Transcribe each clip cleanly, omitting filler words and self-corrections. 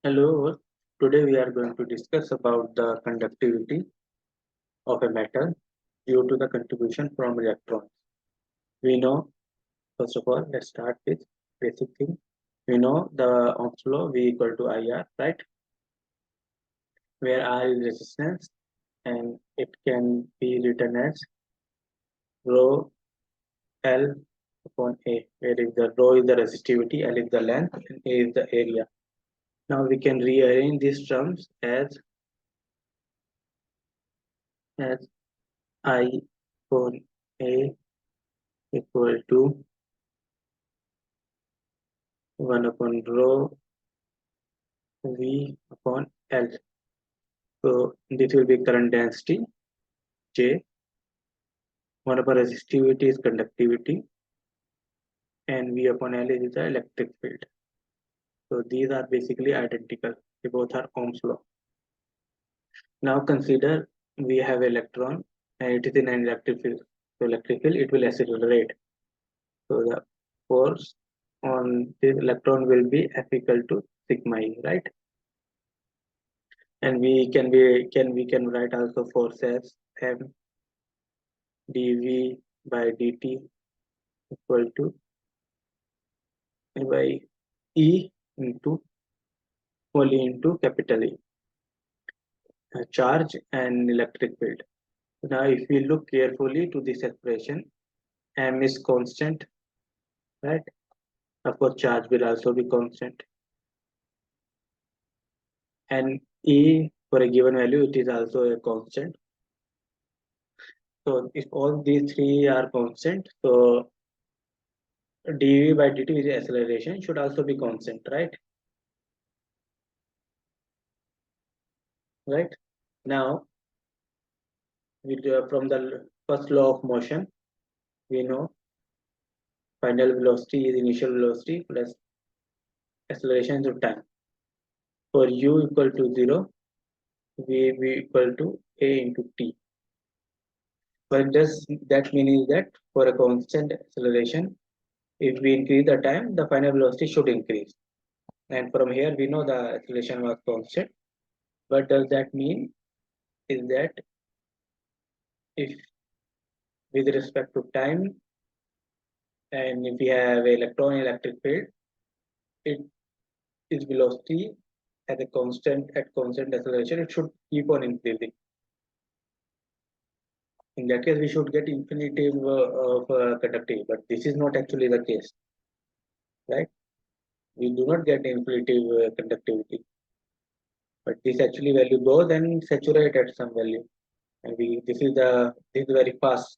Hello, today we are going to discuss about the conductivity of a metal due to the contribution from electrons. We know, first of all, let's start with basic thing. We know the Ohm's law V equal to IR, right? Where R is resistance and it can be written as rho L upon A, where is the rho is the resistivity, L is the length, and A is the area. Now we can rearrange these terms as I upon A equal to 1 upon rho V upon L. So this will be current density J. 1 upon resistivity is conductivity, and V upon L is the electric field. So these are basically identical. They both are Ohm's law. Now consider we have electron and it is in an electric field. So electric field it will accelerate. So the force on this electron will be F equal to sigma E, right? And we can write also force as M dV by dt equal to by E into only into capital E, charge and electric field. Now, if we look carefully to this expression, M is constant, right? Of course, charge will also be constant, and E for a given value it is also a constant. So, if all these three are constant, so dV by dt, which is acceleration, should also be constant, right? Right. Now, from the first law of motion, we know final velocity is initial velocity plus acceleration into time. For u equal to 0, v equal to a into t. What does that mean is that for a constant acceleration, if we increase the time, the final velocity should increase. And from here, we know the acceleration was constant. What does that mean? Is that if with respect to time, and if we have electron electric field, it its velocity at constant acceleration, it should keep on increasing. In that case, we should get infinitive of conductivity, but this is not actually the case, right? We do not get infinitive conductivity, but this actually value goes and saturate at some value, and we this is very fast,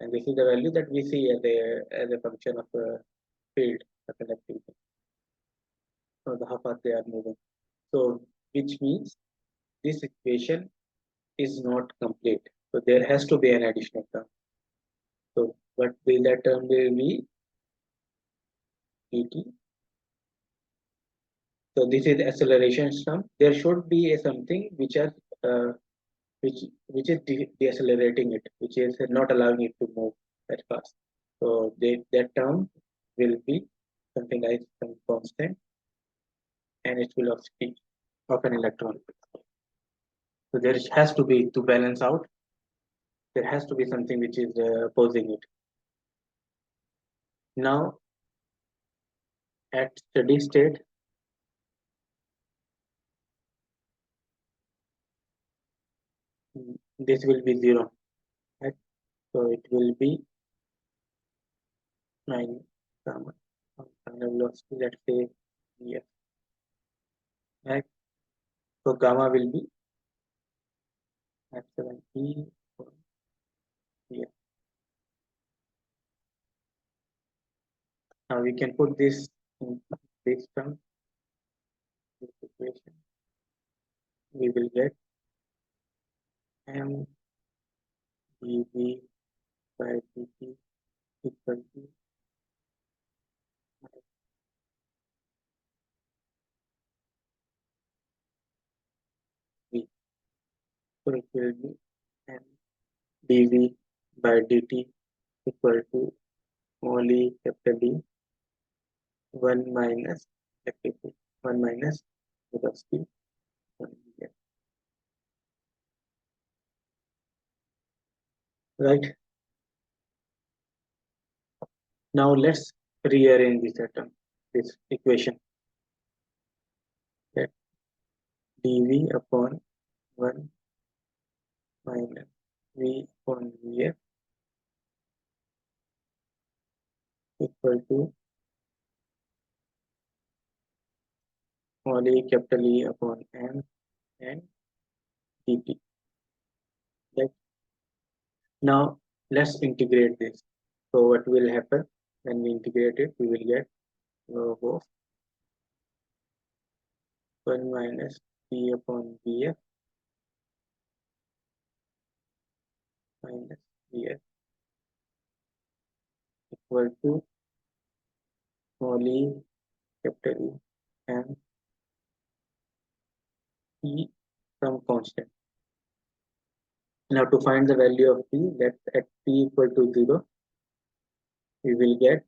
and this is the value that we see as a function of field of conductivity. So the how fast they are moving. So which means this equation is not complete. So there has to be an additional term. So what will that term will be? Dt. So this is acceleration term. There should be a something which are uh, which is decelerating it, which is not allowing it to move that fast. So that term will be something like some constant and its velocity of an electron. So there has to be, to balance out, there has to be something which is opposing it. Now at steady state, this will be zero, right? So it will be 9 gamma final velocity, let's say yes, right? So gamma will be epsilon e here. Now we can put this in this term, this equation. We will get m dv by dt equal to v. So it will be m dv by dt equal to only capital D 1 minus 1 minus velocity. Right. Now let's rearrange this atom, this equation. That dv upon 1 minus v upon vf equal to small e capital E upon m and dt. Right. Now let's integrate this. So what will happen when we integrate it? We will get log of 1 minus p upon vf minus vf equal to small e capital E and e some constant. Now to find the value of p, let at p equal to 0, we will get,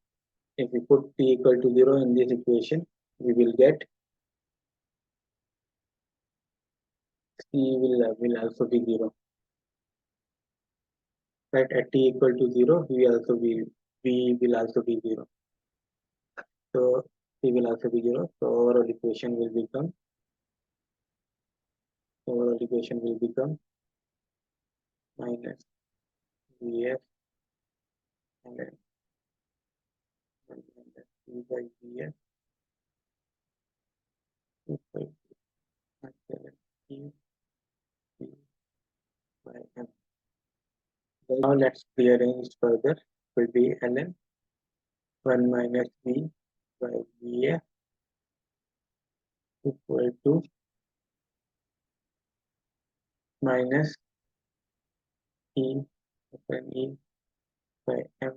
if we put p equal to 0 in this equation, we will get c will also be 0. Right, at t equal to 0, v will also be 0. So c will also be 0. So overall equation will become minus vf and then minus p by vf equal to 7 p by m. Now let's rearrange it further. It will be ln 1 minus v by vf equal to minus e upon e by m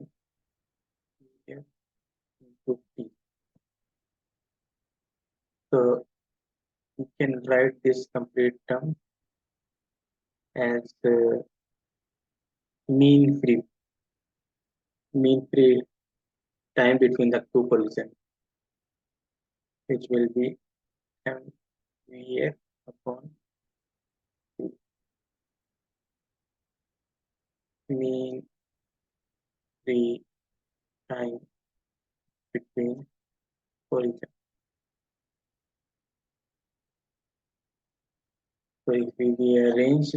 vf into p. So you can write this complete term as mean free time between the two collisions, which will be m vf upon two. Mean free time between collisions. So if we rearrange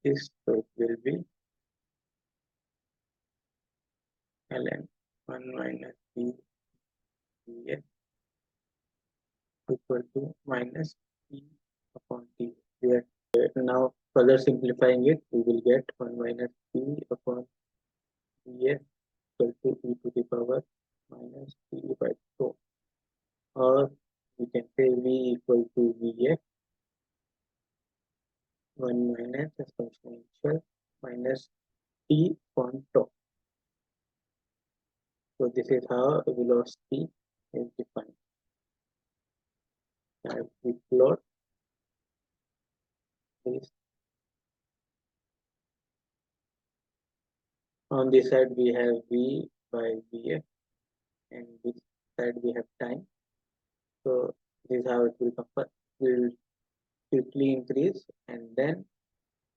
this, so it will be ln 1 minus v vf equal to minus e upon t. We are now further simplifying it, we will get 1 minus p upon vf equal to e to the power minus t by 4. Or we can say v equal to vf 1 minus exponential minus t upon tau. So this is how velocity is defined. As we plot this, on this side we have v by vf, and this side we have time. So this is how it will quickly increase, and then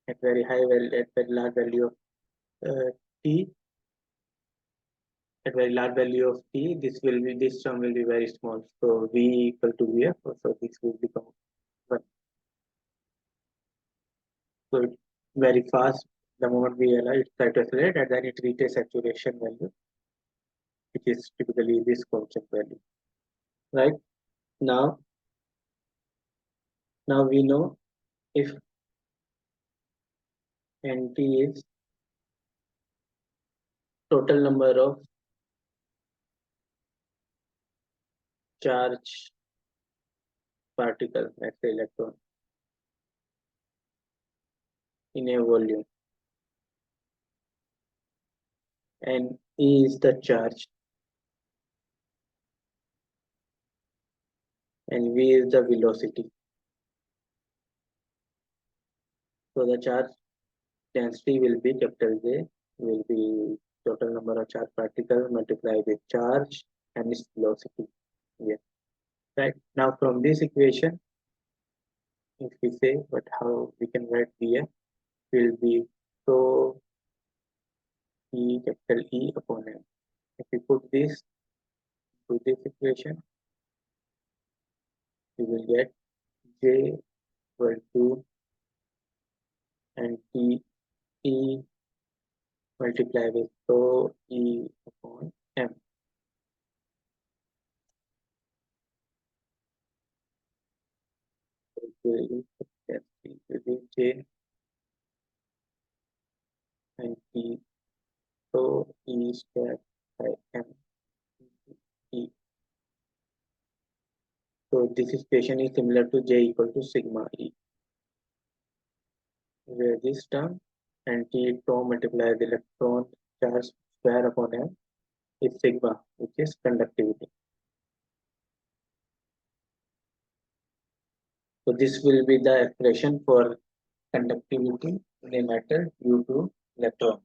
at very large value of t, at very large value of t, this term will be very small. So v equal to vf, so this will become 1. So it very fast. The moment we allow it try to accelerate, and then it reaches saturation value, which is typically this constant value. Right now we know if nt is total number of charge particle, let's say electron, in a volume, and E is the charge, and V is the velocity. So the charge density will be capital J, will be total number of charge particles multiplied with charge and its velocity. Yeah. right? Now from this equation, if we say, but how we can write here will be so E capital E upon M. If we put this to this equation, we will get J equal to and T E multiply with so E upon M. So it will be J and T so E square by M E. So this equation is similar to J equal to sigma E, where this term and T tau multiplied electron charge square upon M is sigma, which is conductivity. So this will be the expression for conductivity in a matter due to electron.